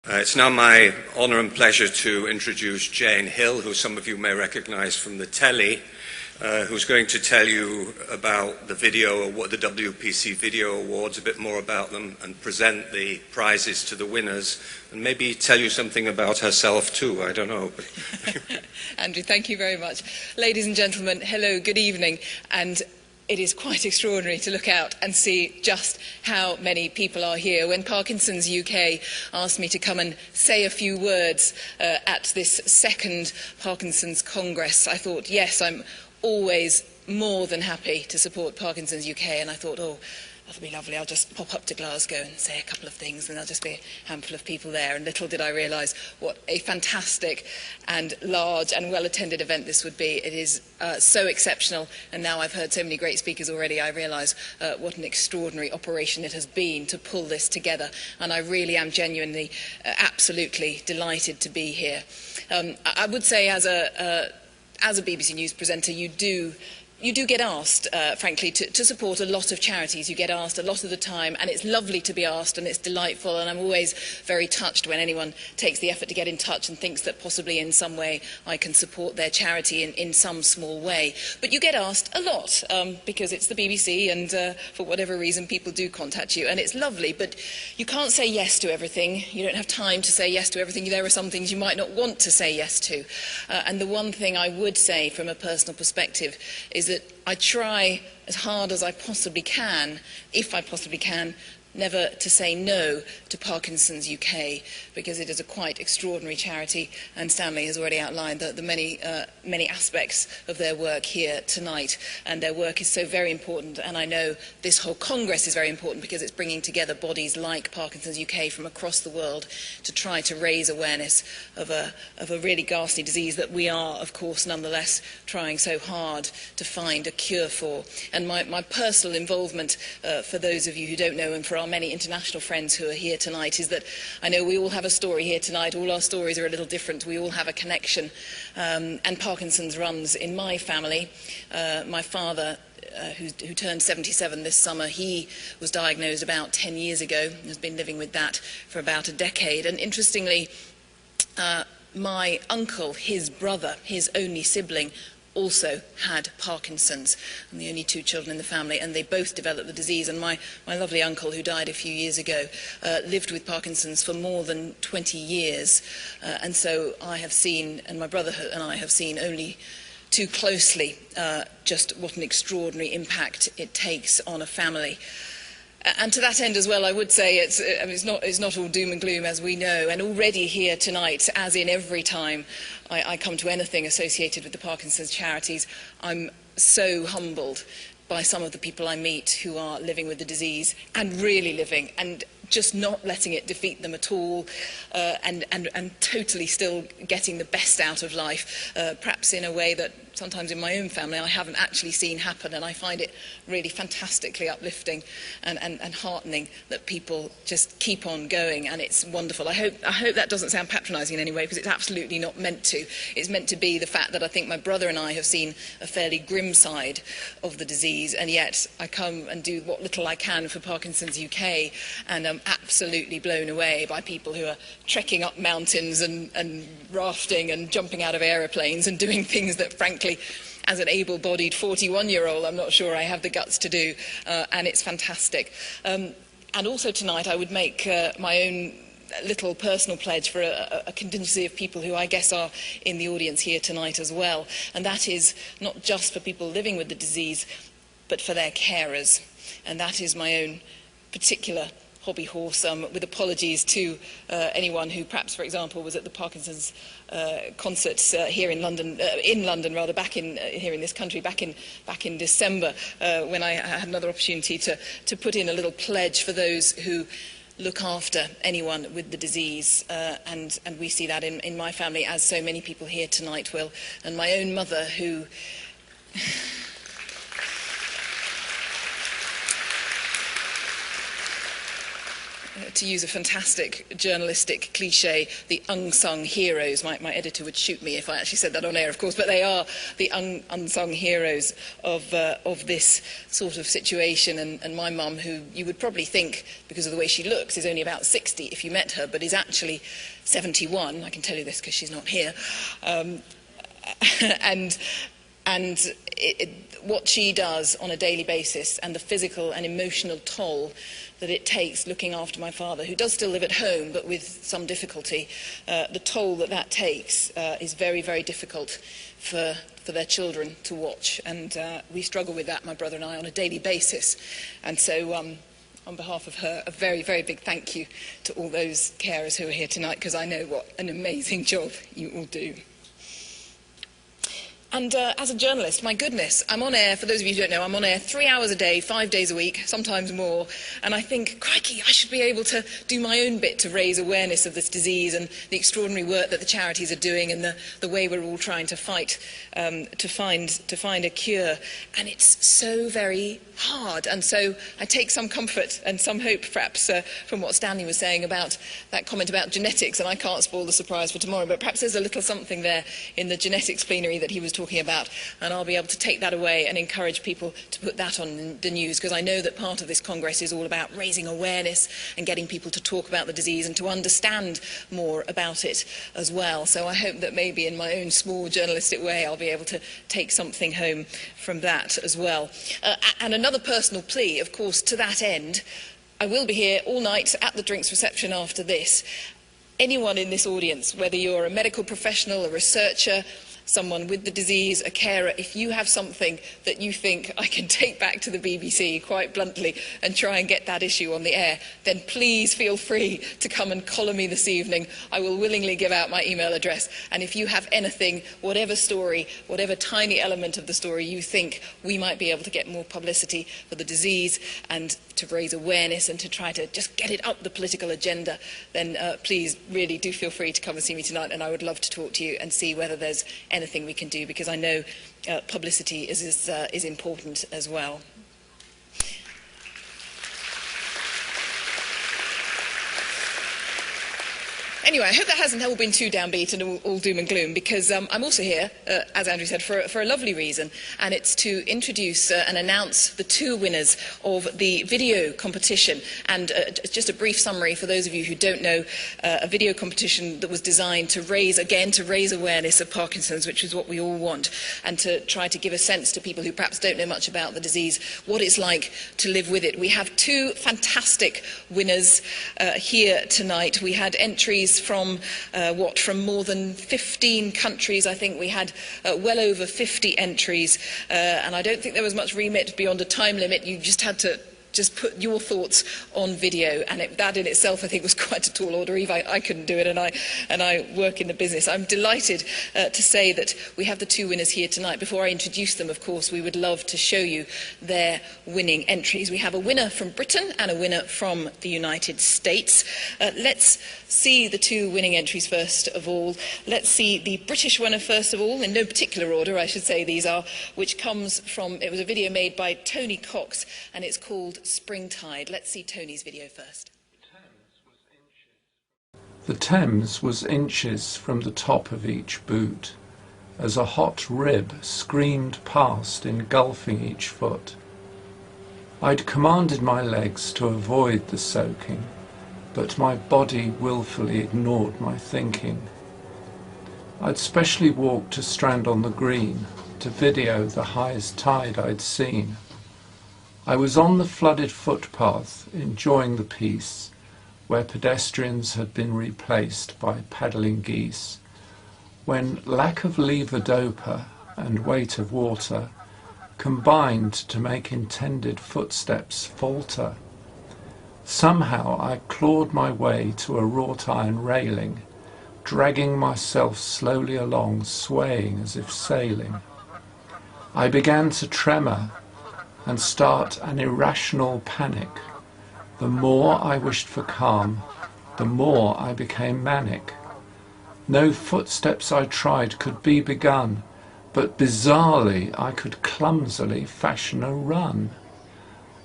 It's now my honour and pleasure to introduce Jane Hill, who some of you may recognise from the telly, who's going to tell you about the the WPC Video Awards, a bit more about them, and present the prizes to the winners, and maybe tell you something about herself too, I don't know. Andrew, thank you very much. Ladies and gentlemen, hello, good evening, and it is quite extraordinary to look out and see just how many people are here. When Parkinson's UK asked me to come and say a few words at this second Parkinson's Congress, I thought, yes, I'm always more than happy to support Parkinson's UK, and I thought, oh, that'll be lovely. I'll just pop up to Glasgow and say a couple of things, and there'll just be a handful of people there. And little did I realise what a fantastic and large and well-attended event this would be. It is so exceptional, and now I've heard so many great speakers already, I realise what an extraordinary operation it has been to pull this together. And I really am genuinely, absolutely delighted to be here. I would say as a BBC News presenter, you do get asked, frankly, to support a lot of charities. You get asked a lot of the time, and it's lovely to be asked, and it's delightful, and I'm always very touched when anyone takes the effort to get in touch and thinks that possibly in some way I can support their charity in some small way. But you get asked a lot, because it's the BBC, and for whatever reason people do contact you, and it's lovely, but you can't say yes to everything. You don't have time to say yes to everything. There are some things you might not want to say yes to. And the one thing I would say from a personal perspective is that I try as hard as I possibly can, if I possibly can, never to say no to Parkinson's UK, because it is a quite extraordinary charity, and Stanley has already outlined the many aspects of their work here tonight, and their work is so very important, and I know this whole Congress is very important because it's bringing together bodies like Parkinson's UK from across the world to try to raise awareness of a really ghastly disease that we are, of course, nonetheless trying so hard to find a cure for. And my personal involvement, for those of you who don't know, and for our many international friends who are here tonight, is that I know we all have a story here tonight. All our stories are a little different. We all have a connection. And Parkinson's runs in my family. My father, who turned 77 this summer, he was diagnosed about 10 years ago and has been living with that for about a decade. And interestingly, my uncle, his brother, his only sibling, also had Parkinson's, and the only two children in the family, and they both developed the disease. And my lovely uncle, who died a few years ago, lived with Parkinson's for more than 20 years. And so I have seen, and my brother and I have seen only too closely, just what an extraordinary impact it takes on a family. And to that end as well, I would say it's not all doom and gloom, as we know. And already here tonight, as in every time I come to anything associated with the Parkinson's charities, I'm so humbled by some of the people I meet who are living with the disease, and really living, and just not letting it defeat them at all, and totally still getting the best out of life, perhaps in a way that sometimes in my own family I haven't actually seen happen, and I find it really fantastically uplifting and heartening that people just keep on going, and it's wonderful. I hope that doesn't sound patronising in any way, because it's absolutely not meant to. It's meant to be the fact that I think my brother and I have seen a fairly grim side of the disease, and yet I come and do what little I can for Parkinson's UK, and I'm absolutely blown away by people who are trekking up mountains and rafting and jumping out of aeroplanes and doing things that, frankly, as an able-bodied 41-year-old, I'm not sure I have the guts to do, and it's fantastic. And also tonight I would make my own little personal pledge for a contingency of people who I guess are in the audience here tonight as well, and that is not just for people living with the disease, but for their carers. And that is my own particular hobby horse, with apologies to anyone who perhaps, for example, was at the Parkinson's concerts here in London, here in this country, back in December, when I had another opportunity to put in a little pledge for those who look after anyone with the disease, and we see that in my family, as so many people here tonight will. And my own mother, who to use a fantastic journalistic cliche, the unsung heroes. My editor would shoot me if I actually said that on air, of course, but they are the unsung heroes of this sort of situation. And my mum, who you would probably think, because of the way she looks, is only about 60 if you met her, but is actually 71. I can tell you this because she's not here. What she does on a daily basis, and the physical and emotional toll that it takes looking after my father, who does still live at home but with some difficulty, the toll that takes is very, very difficult for their children to watch. And we struggle with that, my brother and I, on a daily basis. And so on behalf of her, a very, very big thank you to all those carers who are here tonight, because I know what an amazing job you all do. And as a journalist, my goodness, I'm on air, for those of you who don't know, I'm on air 3 hours a day, 5 days a week, sometimes more, and I think, crikey, I should be able to do my own bit to raise awareness of this disease and the extraordinary work that the charities are doing, and the way we're all trying to fight to find a cure. And it's so very hard, and so I take some comfort and some hope, perhaps, from what Stanley was saying about that comment about genetics, and I can't spoil the surprise for tomorrow, but perhaps there's a little something there in the genetics plenary that he was talking about, and I'll be able to take that away and encourage people to put that on the news, because I know that part of this Congress is all about raising awareness and getting people to talk about the disease and to understand more about it as well. So I hope that maybe in my own small journalistic way I'll be able to take something home from that as well. And another personal plea, of course, to that end, I will be here all night at the drinks reception after this. Anyone in this audience, whether you're a medical professional, a researcher, someone with the disease, a carer, if you have something that you think I can take back to the BBC, quite bluntly, and try and get that issue on the air, then please feel free to come and collar me this evening. I will willingly give out my email address. And if you have anything, whatever story, whatever tiny element of the story you think we might be able to get more publicity for the disease and to raise awareness and to try to just get it up the political agenda, then please really do feel free to come and see me tonight, and I would love to talk to you and see whether there's anything we can do, because I know publicity is important as well. Anyway, I hope that hasn't all been too downbeat and all doom and gloom, because I'm also here, as Andrew said, for a lovely reason, and it's to introduce and announce the two winners of the video competition. And just a brief summary for those of you who don't know, a video competition that was designed to raise awareness of Parkinson's, which is what we all want, and to try to give a sense to people who perhaps don't know much about the disease, what it's like to live with it. We have two fantastic winners here tonight. We had entries from more than 15 countries. I think we had well over 50 entries, and I don't think there was much remit beyond a time limit. You just had to put your thoughts on video, and that in itself I think was quite a tall order. Even I couldn't do it, and I work in the business. I'm delighted to say that we have the two winners here tonight. Before I introduce them, of course, we would love to show you their winning entries. We have a winner from Britain and a winner from the United States. Let's see the two winning entries first of all. Let's see the British winner first of all, in no particular order I should say these are, which comes from, it was a video made by Tony Cox, and it's called Springtide. Let's see Tony's video first. The Thames was inches from the top of each boot, as a hot rib screamed past, engulfing each foot. I'd commanded my legs to avoid the soaking, but my body willfully ignored my thinking. I'd specially walked to strand on the green, to video the highest tide I'd seen. I was on the flooded footpath, enjoying the peace, where pedestrians had been replaced by paddling geese, when lack of levodopa and weight of water combined to make intended footsteps falter. Somehow I clawed my way to a wrought iron railing, dragging myself slowly along, swaying as if sailing. I began to tremor and start an irrational panic. The more I wished for calm, the more I became manic. No footsteps I tried could be begun, but bizarrely I could clumsily fashion a run.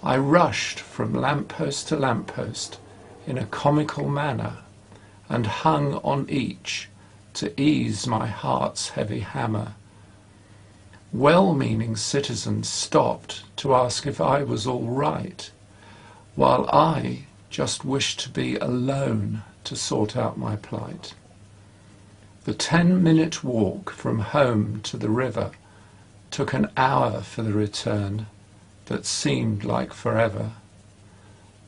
I rushed from lamppost to lamppost, in a comical manner and hung on each to ease my heart's heavy hammer. Well-meaning citizens stopped to ask if I was all right, while I just wished to be alone to sort out my plight. The 10-minute walk from home to the river took an hour for the return that seemed like forever.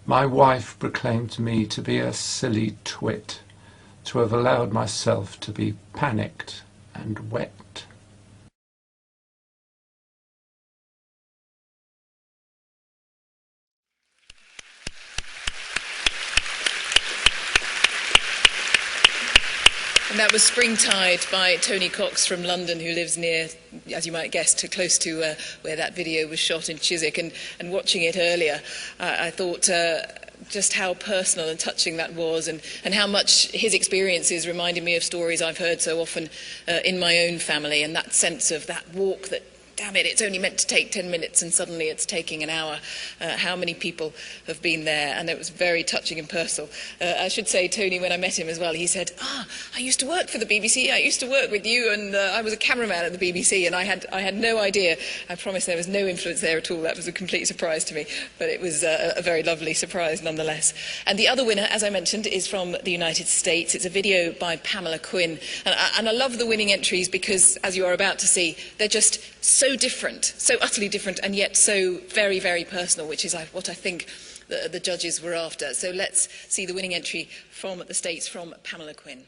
My wife proclaimed me to be a silly twit, to have allowed myself to be panicked and wet. And that was Springtide by Tony Cox from London, who lives near, as you might guess, close to where that video was shot in Chiswick. And watching it earlier, I thought just how personal and touching that was, and how much his experiences reminded me of stories I've heard so often in my own family, and that sense of that walk that, damn it, it's only meant to take 10 minutes and suddenly it's taking an hour. How many people have been there? And it was very touching and personal. I should say, Tony, when I met him as well, he said, I used to work for the BBC. I used to work with you, and I was a cameraman at the BBC, and I had no idea. I promise there was no influence there at all. That was a complete surprise to me. But it was a very lovely surprise nonetheless. And the other winner, as I mentioned, is from the United States. It's a video by Pamela Quinn. And I love the winning entries because, as you are about to see, they're just so different, so utterly different, and yet so very, very personal, which is what I think the judges were after. So let's see the winning entry from the States from Pamela Quinn.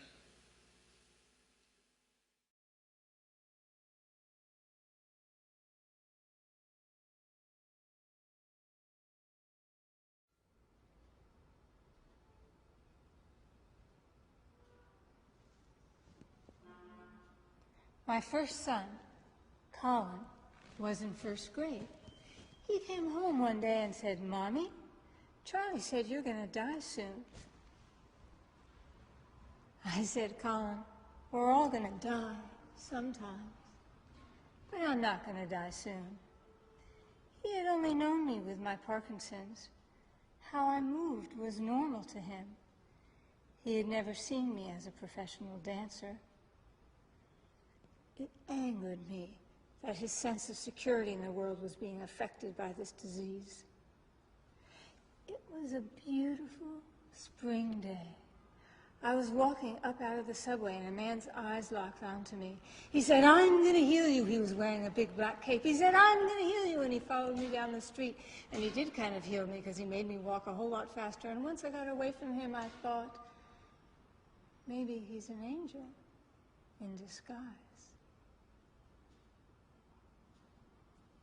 My first son, Colin, was in first grade. He came home one day and said, "Mommy, Charlie said you're going to die soon." I said, "Colin, we're all going to die sometimes, but I'm not going to die soon." He had only known me with my Parkinson's. How I moved was normal to him. He had never seen me as a professional dancer. It angered me that his sense of security in the world was being affected by this disease. It was a beautiful spring day. I was walking up out of the subway and a man's eyes locked onto me. He said, "I'm going to heal you." He was wearing a big black cape. He said, "I'm going to heal you." And he followed me down the street. And he did kind of heal me because he made me walk a whole lot faster. And once I got away from him, I thought, maybe he's an angel in disguise.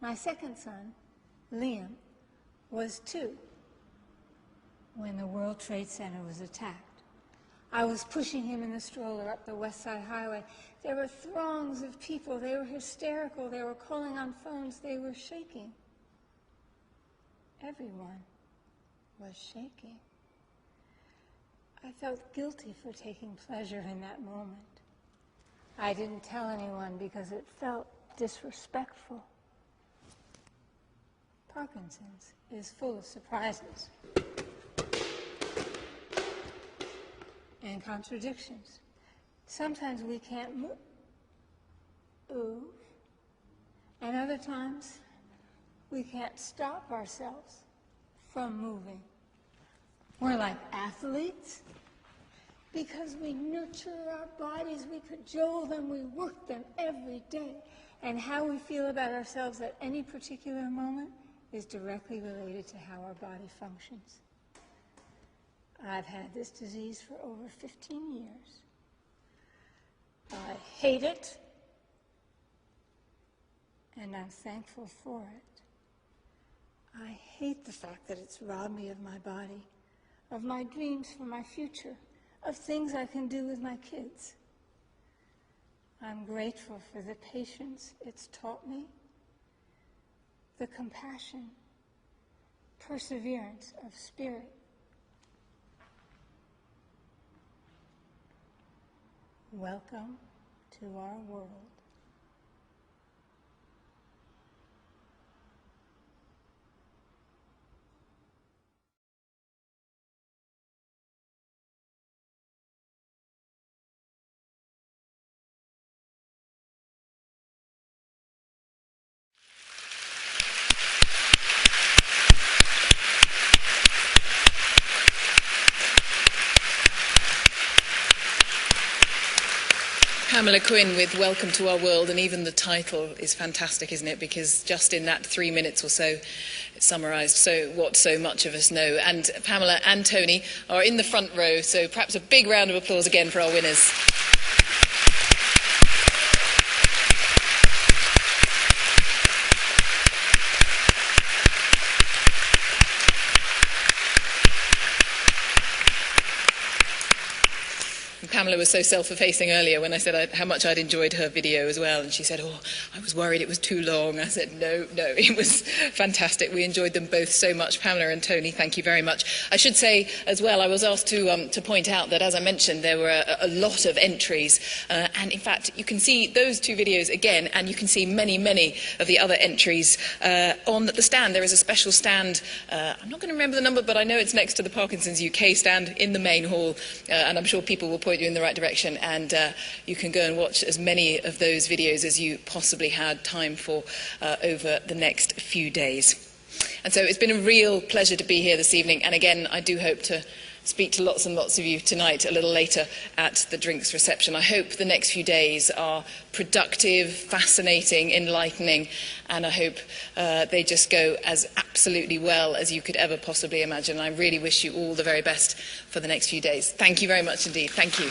My second son, Liam, was 2 when the World Trade Center was attacked. I was pushing him in the stroller up the West Side Highway. There were throngs of people. They were hysterical. They were calling on phones. They were shaking. Everyone was shaking. I felt guilty for taking pleasure in that moment. I didn't tell anyone because it felt disrespectful. Parkinson's is full of surprises and contradictions. Sometimes we can't move, and other times we can't stop ourselves from moving. We're like athletes because we nurture our bodies, we cajole them, we work them every day. And how we feel about ourselves at any particular moment is directly related to how our body functions. I've had this disease for over 15 years. I hate it, and I'm thankful for it. I hate the fact that it's robbed me of my body, of my dreams for my future, of things I can do with my kids. I'm grateful for the patience it's taught me, the compassion, perseverance of spirit. Welcome to our world. Pamela Quinn with Welcome to Our World, and even the title is fantastic, isn't it? Because just in that 3 minutes or so, it summarised what so much of us know. And Pamela and Tony are in the front row, so perhaps a big round of applause again for our winners. Pamela was so self-effacing earlier when I said how much I'd enjoyed her video as well, and she said, oh, I was worried it was too long. I said, no, it was fantastic. We enjoyed them both so much. Pamela and Tony, thank you very much. I should say as well, I was asked to point out that, as I mentioned, there were a lot of entries, and in fact, you can see those two videos again, and you can see many of the other entries on the stand. There is a special stand, I'm not going to remember the number, but I know it's next to the Parkinson's UK stand in the main hall, and I'm sure people will point you in the right direction, and you can go and watch as many of those videos as you possibly had time for over the next few days. And so it's been a real pleasure to be here this evening, and again I do hope to speak to lots and lots of you tonight a little later at the drinks reception. I hope the next few days are productive, fascinating, enlightening, and I hope they just go as absolutely well as you could ever possibly imagine. I really wish you all the very best for the next few days. Thank you very much indeed. Thank you.